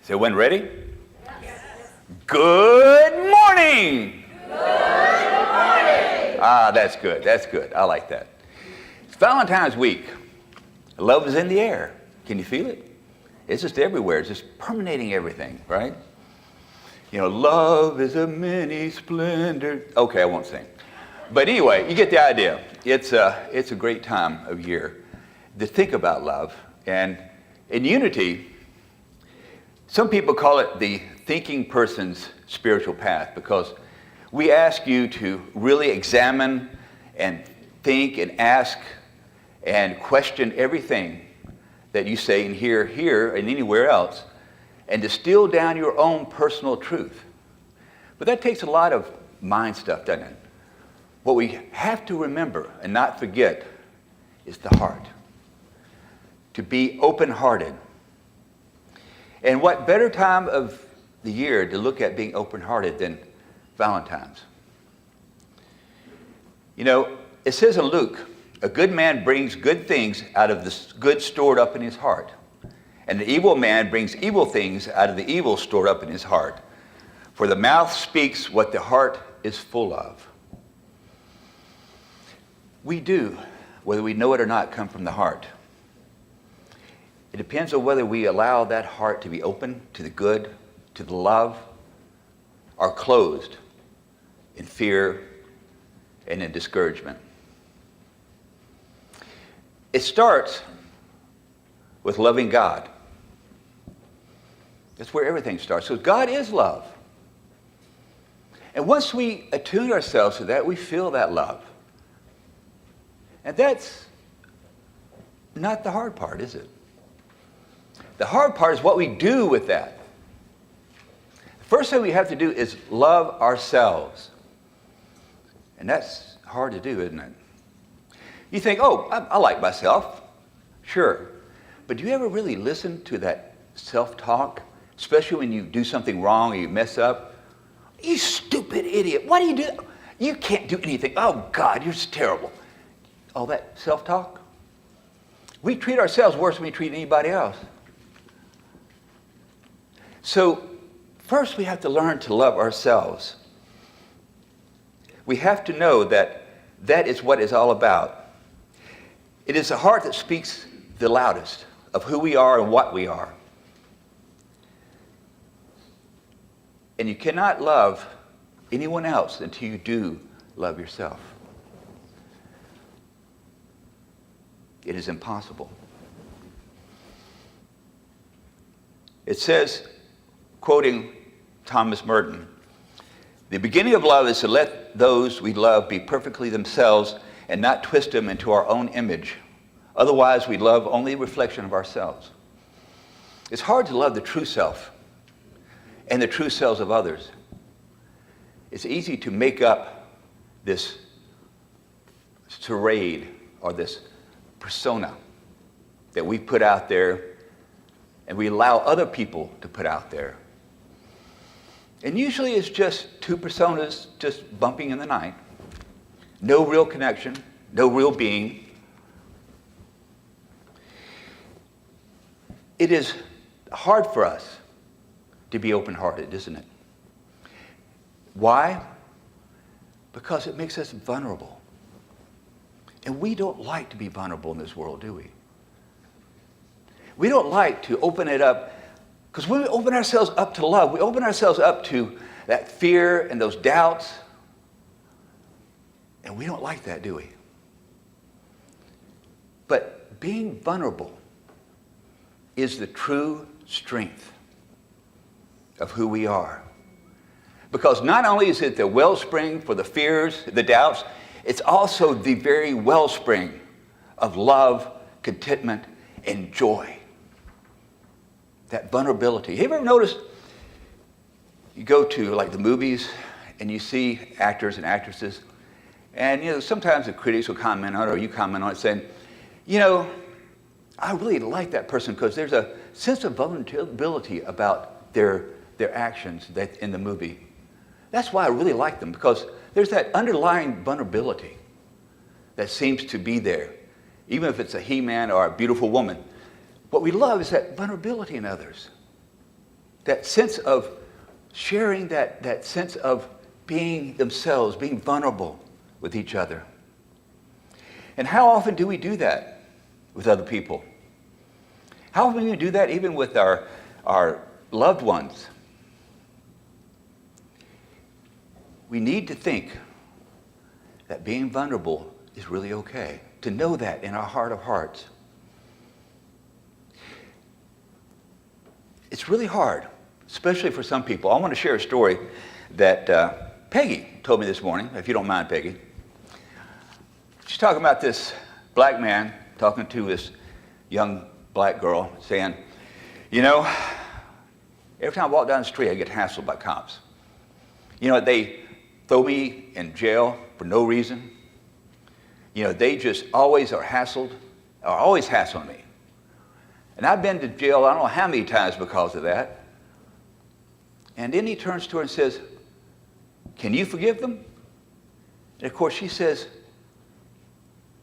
Is everyone ready? Yes. Good morning. Good morning. Ah, that's good. That's good. I like that. It's Valentine's week. Love is in the air. Can you feel it? It's just everywhere. It's just permeating everything, right? You know, love is a many splendor. Okay, I won't sing. But anyway, you get the idea. It's a great time of year to think about love. And in unity, some people call it the thinking person's spiritual path, because we ask you to really examine and think and ask and question everything that you say and hear here and anywhere else, and distill down your own personal truth. But that takes a lot of mind stuff, doesn't it? What we have to remember and not forget is the heart. To be open-hearted. And what better time of the year to look at being open-hearted than Valentine's? You know, it says in Luke, a good man brings good things out of the good stored up in his heart. And the evil man brings evil things out of the evil stored up in his heart. For the mouth speaks what the heart is full of. We do, whether we know it or not, come from the heart. It depends on whether we allow that heart to be open to the good, to the love, or closed in fear and in discouragement. It starts with loving God. That's where everything starts. So God is love. And once we attune ourselves to that, we feel that love. And that's not the hard part, is it? The hard part is what we do with that. The first thing we have to do is love ourselves. And that's hard to do, isn't it? You think, oh, I like myself. Sure. But do you ever really listen to that self-talk? Especially when you do something wrong or you mess up. You stupid idiot. What do you do? You can't do anything. Oh, God, you're just terrible. All that self-talk. We treat ourselves worse than we treat anybody else. So, first we have to learn to love ourselves. We have to know that that is what it's all about. It is the heart that speaks the loudest of who we are and what we are. And you cannot love anyone else until you do love yourself. It is impossible. It says, quoting Thomas Merton, the beginning of love is to let those we love be perfectly themselves and not twist them into our own image. Otherwise, we love only a reflection of ourselves. It's hard to love the true self and the true selves of others. It's easy to make up this charade or this persona that we put out there and we allow other people to put out there. And usually it's just two personas just bumping in the night. No real connection, no real being. It is hard for us to be open-hearted, isn't it? Why? Because it makes us vulnerable. And we don't like to be vulnerable in this world, do we? We don't like to open it up, because when we open ourselves up to love, we open ourselves up to that fear and those doubts. And we don't like that, do we? But being vulnerable is the true strength of who we are. Because not only is it the wellspring for the fears, the doubts, it's also the very wellspring of love, contentment, and joy. That vulnerability. Have you ever noticed, you go to like the movies and you see actors and actresses, and you know sometimes the critics will comment on it or you comment on it saying, you know, I really like that person because there's a sense of vulnerability about their actions that in the movie. That's why I really like them, because there's that underlying vulnerability that seems to be there, even if it's a he-man or a beautiful woman. What we love is that vulnerability in others. that sense of sharing, that sense of being themselves, being vulnerable with each other. And how often do we do that with other people? How often do we do that even with our loved ones? We need to think that being vulnerable is really okay, to know that in our heart of hearts. It's really hard, especially for some people. I want to share a story that Peggy told me this morning, if you don't mind, Peggy. She's talking about this black man talking to this young black girl, saying, you know, every time I walk down the street, I get hassled by cops. You know, they throw me in jail for no reason. You know, they just always are always hassling me. And I've been to jail I don't know how many times because of that. And then he turns to her and says, can you forgive them? And of course she says,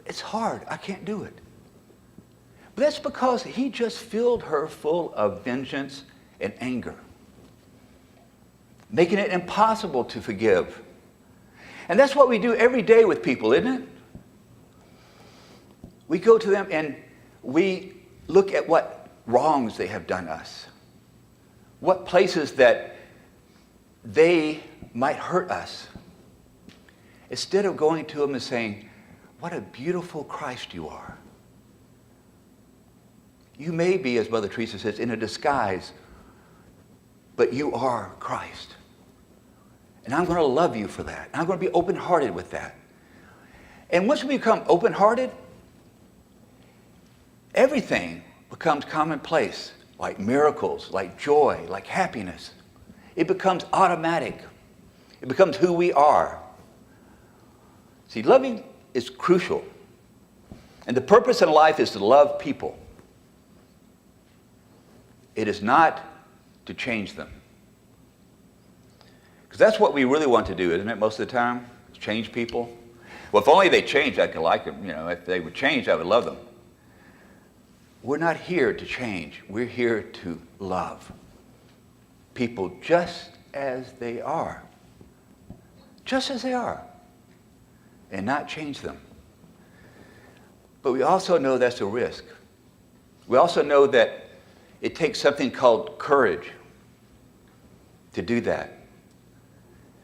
it's hard, I can't do it. But that's because he just filled her full of vengeance and anger, making it impossible to forgive. And that's what we do every day with people, isn't it? We go to them and we look at what wrongs they have done us, what places that they might hurt us, instead of going to them and saying, what a beautiful Christ you are. You may be, as Mother Teresa says, in a disguise, but you are Christ. And I'm going to love you for that. I'm going to be open-hearted with that. And once we become open-hearted, everything becomes commonplace, like miracles, like joy, like happiness. It becomes automatic. It becomes who we are. See, loving is crucial. And the purpose in life is to love people. It is not to change them. Because that's what we really want to do, isn't it, most of the time? Change people. Well, if only they changed, I could like them. You know, if they would change, I would love them. We're not here to change. We're here to love people just as they are. Just as they are. And not change them. But we also know that's a risk. We also know that it takes something called courage to do that.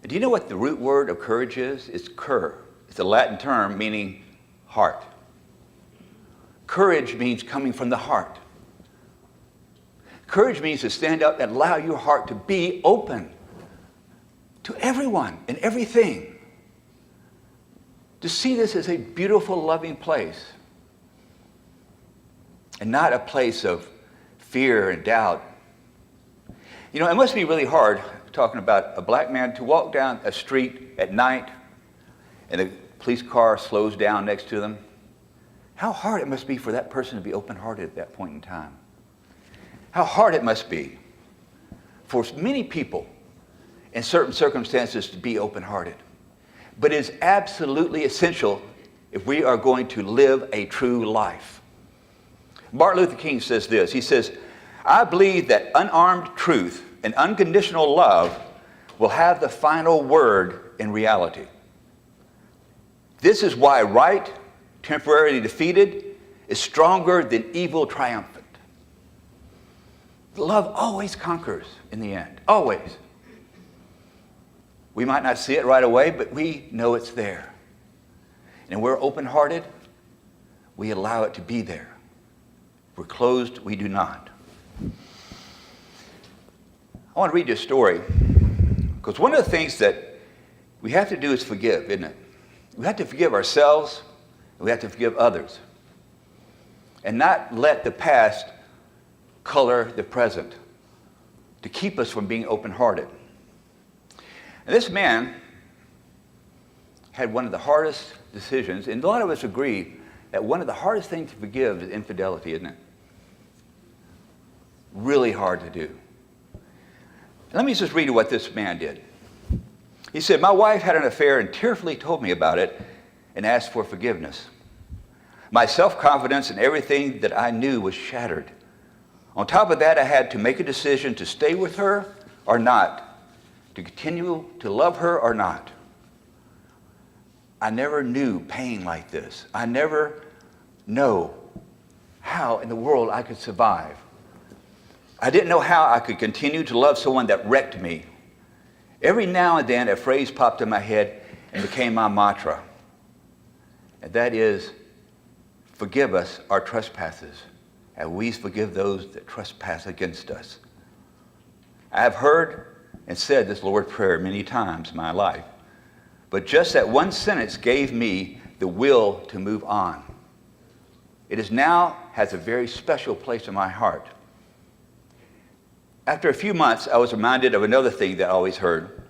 And do you know what the root word of courage is? It's cur. It's a Latin term meaning heart. Courage means coming from the heart. Courage means to stand up and allow your heart to be open to everyone and everything. To see this as a beautiful, loving place. And not a place of fear and doubt. You know, it must be really hard, talking about a black man, to walk down a street at night and a police car slows down next to them. How hard it must be for that person to be open-hearted at that point in time. How hard it must be for many people in certain circumstances to be open-hearted. But it is absolutely essential if we are going to live a true life. Martin Luther King says this. He says, I believe that unarmed truth and unconditional love will have the final word in reality. This is why right, temporarily defeated, is stronger than evil triumphant. Love always conquers in the end. Always. We might not see it right away, but we know it's there. And we're open-hearted, we allow it to be there. We're closed, we do not. I want to read you a story, because one of the things that we have to do is forgive, isn't it? We have to forgive ourselves, and we have to forgive others. And not let the past color the present to keep us from being open-hearted. And this man had one of the hardest decisions, and a lot of us agree that one of the hardest things to forgive is infidelity, isn't it? Really hard to do. Let me just read you what this man did. He said, my wife had an affair and tearfully told me about it and asked for forgiveness. My self-confidence and everything that I knew was shattered. On top of that, I had to make a decision to stay with her or not, to continue to love her or not. I never knew pain like this. I never know how in the world I could survive. I didn't know how I could continue to love someone that wrecked me. Every now and then a phrase popped in my head and became my mantra. And that is, forgive us our trespasses, and we forgive those that trespass against us. I have heard and said this Lord's Prayer many times in my life, but just that one sentence gave me the will to move on. It now has a very special place in my heart. After a few months, I was reminded of another thing that I always heard.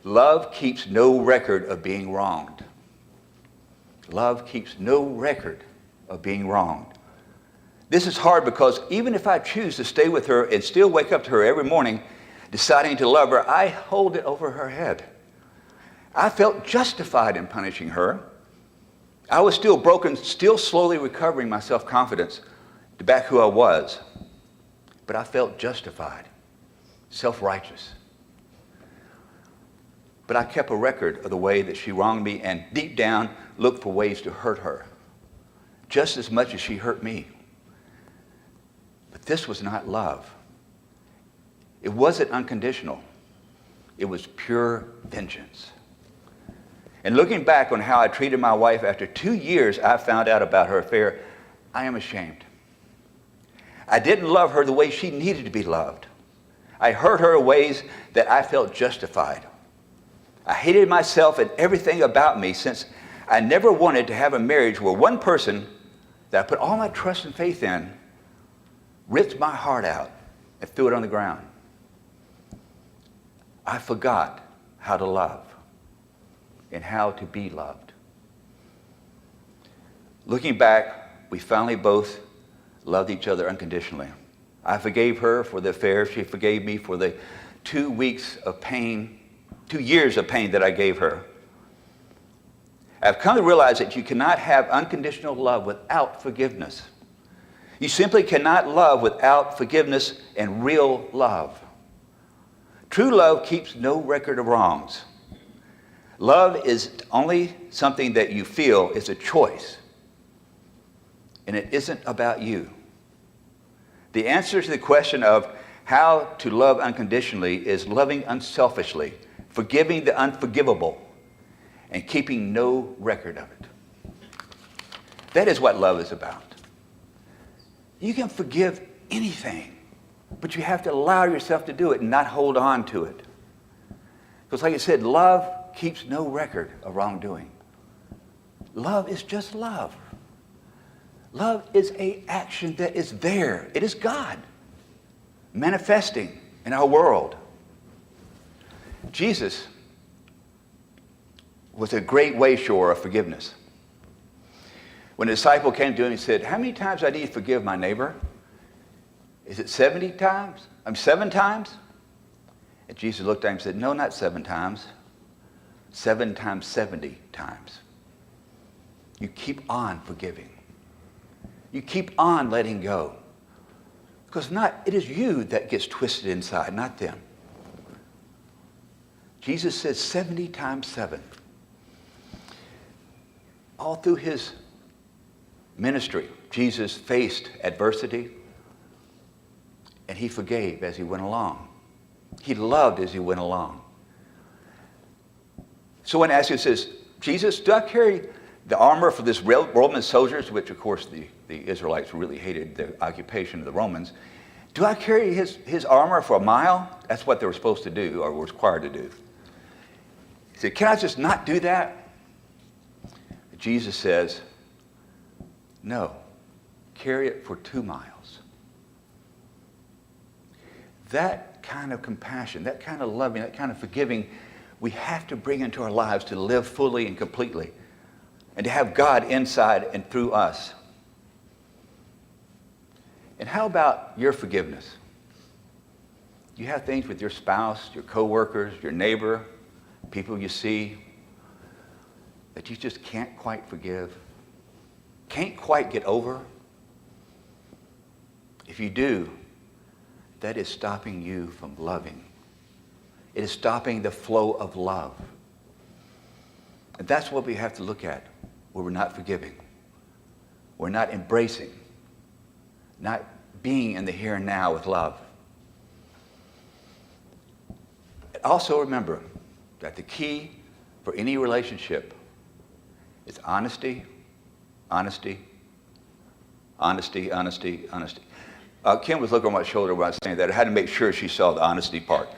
Love keeps no record of being wronged. Love keeps no record of being wronged. This is hard because even if I choose to stay with her and still wake up to her every morning deciding to love her, I hold it over her head. I felt justified in punishing her. I was still broken, still slowly recovering my self-confidence to back who I was. But I felt justified, self-righteous. But I kept a record of the way that she wronged me and deep down looked for ways to hurt her, just as much as she hurt me. But this was not love. It wasn't unconditional. It was pure vengeance. And looking back on how I treated my wife after 2 years I found out about her affair, I am ashamed. I didn't love her the way she needed to be loved. I hurt her in ways that I felt justified. I hated myself and everything about me, since I never wanted to have a marriage where one person that I put all my trust and faith in ripped my heart out and threw it on the ground. I forgot how to love and how to be loved. Looking back, we finally both loved each other unconditionally. I forgave her for the affair. She forgave me for the 2 weeks of pain, 2 years of pain that I gave her. I've come to realize that you cannot have unconditional love without forgiveness. You simply cannot love without forgiveness and real love. True love keeps no record of wrongs. Love is only something that you feel is a choice, and it isn't about you. The answer to the question of how to love unconditionally is loving unselfishly, forgiving the unforgivable, and keeping no record of it. That is what love is about. You can forgive anything, but you have to allow yourself to do it and not hold on to it. Because like I said, love keeps no record of wrongdoing. Love is just love. Love is an action that is there. It is God manifesting in our world. Jesus was a great way-shower of forgiveness. When a disciple came to him and said, how many times I need to forgive my neighbor? Is it 70 times? 7 times? And Jesus looked at him and said, no, not 7 times. 7 times 70 times. You keep on forgiving. You keep on letting go. Because it is you that gets twisted inside, not them. Jesus says 70 times 7. All through his ministry, Jesus faced adversity, and he forgave as he went along. He loved as he went along. Someone asked him, says, Jesus, do I carry the armor for this Roman soldiers, which of course the Israelites really hated the occupation of the Romans. Do I carry his armor for a mile? That's what they were supposed to do, or were required to do. He said, can I just not do that? Jesus says, no, carry it for 2 miles. That kind of compassion, that kind of loving, that kind of forgiving, we have to bring into our lives to live fully and completely, and to have God inside and through us. And how about your forgiveness? You have things with your spouse, your coworkers, your neighbor, people you see that you just can't quite forgive, can't quite get over. If you do, that is stopping you from loving. It is stopping the flow of love. And that's what we have to look at, where we're not forgiving. We're not embracing, not being in the here and now with love. Also remember that the key for any relationship is honesty, honesty, honesty, honesty, honesty. Kim was looking on my shoulder when I was saying that. I had to make sure she saw the honesty part.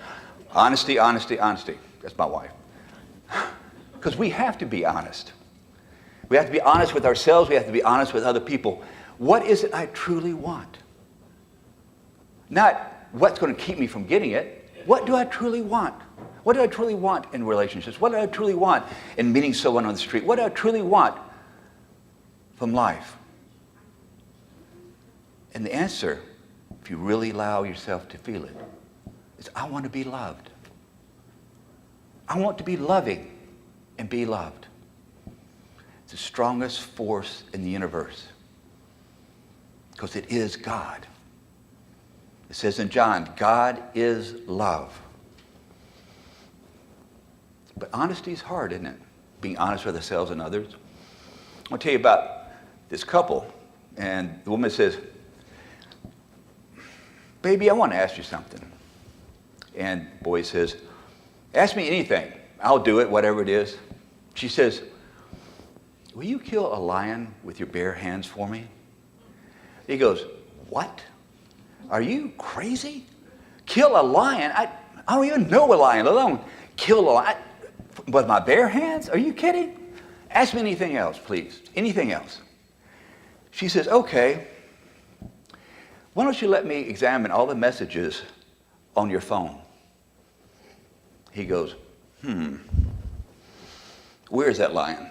Honesty, honesty, honesty. That's my wife. Because we have to be honest. We have to be honest with ourselves. We have to be honest with other people. What is it I truly want? Not what's going to keep me from getting it. What do I truly want? What do I truly want in relationships? What do I truly want in meeting someone on the street? What do I truly want from life? And the answer, if you really allow yourself to feel it, is I want to be loved. I want to be loving and be loved. It's the strongest force in the universe because it is God. It says in John, God is love. But honesty is hard, isn't it? Being honest with ourselves and others. I'll tell you about this couple, and the woman says, baby, I want to ask you something. And the boy says, ask me anything. I'll do it, whatever it is. She says, will you kill a lion with your bare hands for me? He goes, what? Are you crazy? Kill a lion? I don't even know a lion, let alone kill a lion. With my bare hands? Are you kidding? Ask me anything else, please. Anything else. She says, okay. Why don't you let me examine all the messages on your phone? He goes, where is that lion?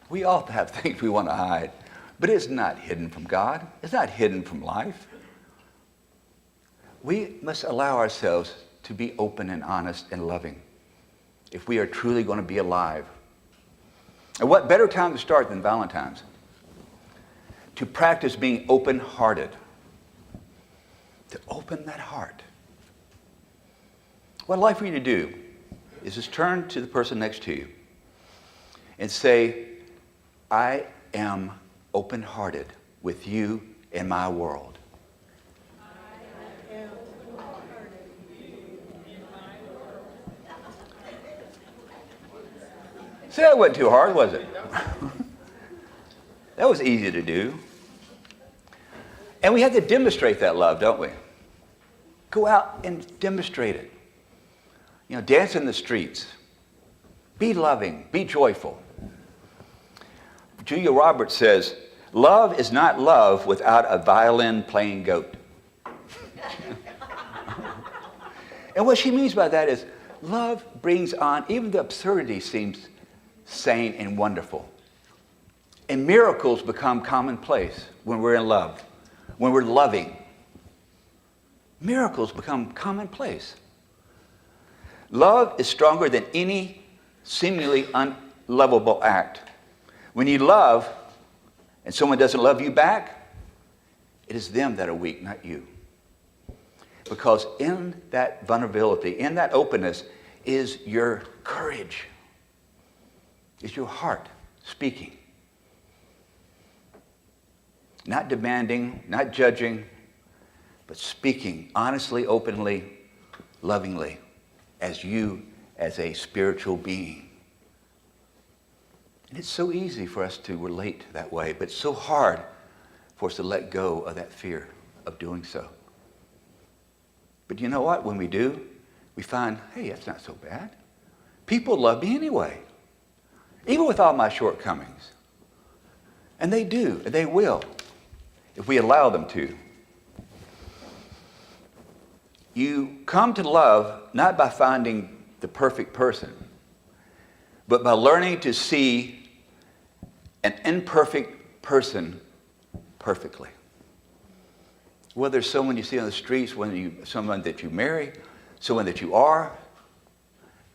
We all have things we want to hide, but it's not hidden from God. It's not hidden from life. We must allow ourselves to be open and honest and loving if we are truly going to be alive. And what better time to start than Valentine's? To practice being open-hearted. To open that heart. What I'd like for you to do is just turn to the person next to you and say, I am open-hearted with you in my world. See, that wasn't too hard, was it? That was easy to do. And we have to demonstrate that love, don't we? Go out and demonstrate it. You know, dance in the streets. Be loving. Be joyful. Julia Roberts says, love is not love without a violin playing goat. And what she means by that is love brings on, even the absurdity seems sane and wonderful. And miracles become commonplace when we're in love, when we're loving. Miracles become commonplace. Love is stronger than any seemingly unlovable act. When you love and someone doesn't love you back, it is them that are weak, not you. Because in that vulnerability, in that openness, is your courage. Is your heart speaking. Not demanding, not judging, but speaking honestly, openly, lovingly, as you, as a spiritual being. And it's so easy for us to relate that way, but it's so hard for us to let go of that fear of doing so. But you know what? When we do, we find, hey, that's not so bad. People love me anyway, even with all my shortcomings. And they do, and they will, if we allow them to. You come to love not by finding the perfect person, but by learning to see an imperfect person perfectly. Whether it's someone you see on the streets, someone that you marry, someone that you are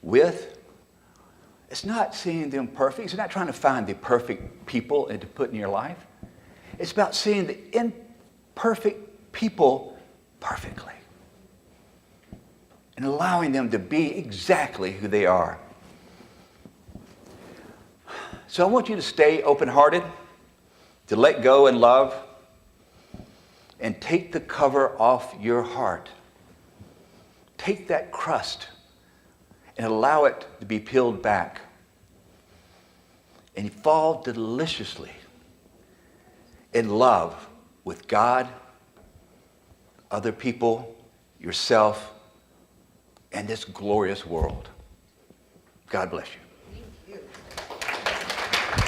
with, It's not seeing them perfect. It's not trying to find the perfect people and to put in your life. It's about seeing the imperfect people perfectly and allowing them to be exactly who they are. So I want you to stay open-hearted, to let go and love, and take the cover off your heart. Take that crust and allow it to be peeled back and fall deliciously in love with God, other people, yourself, and this glorious world. God bless you.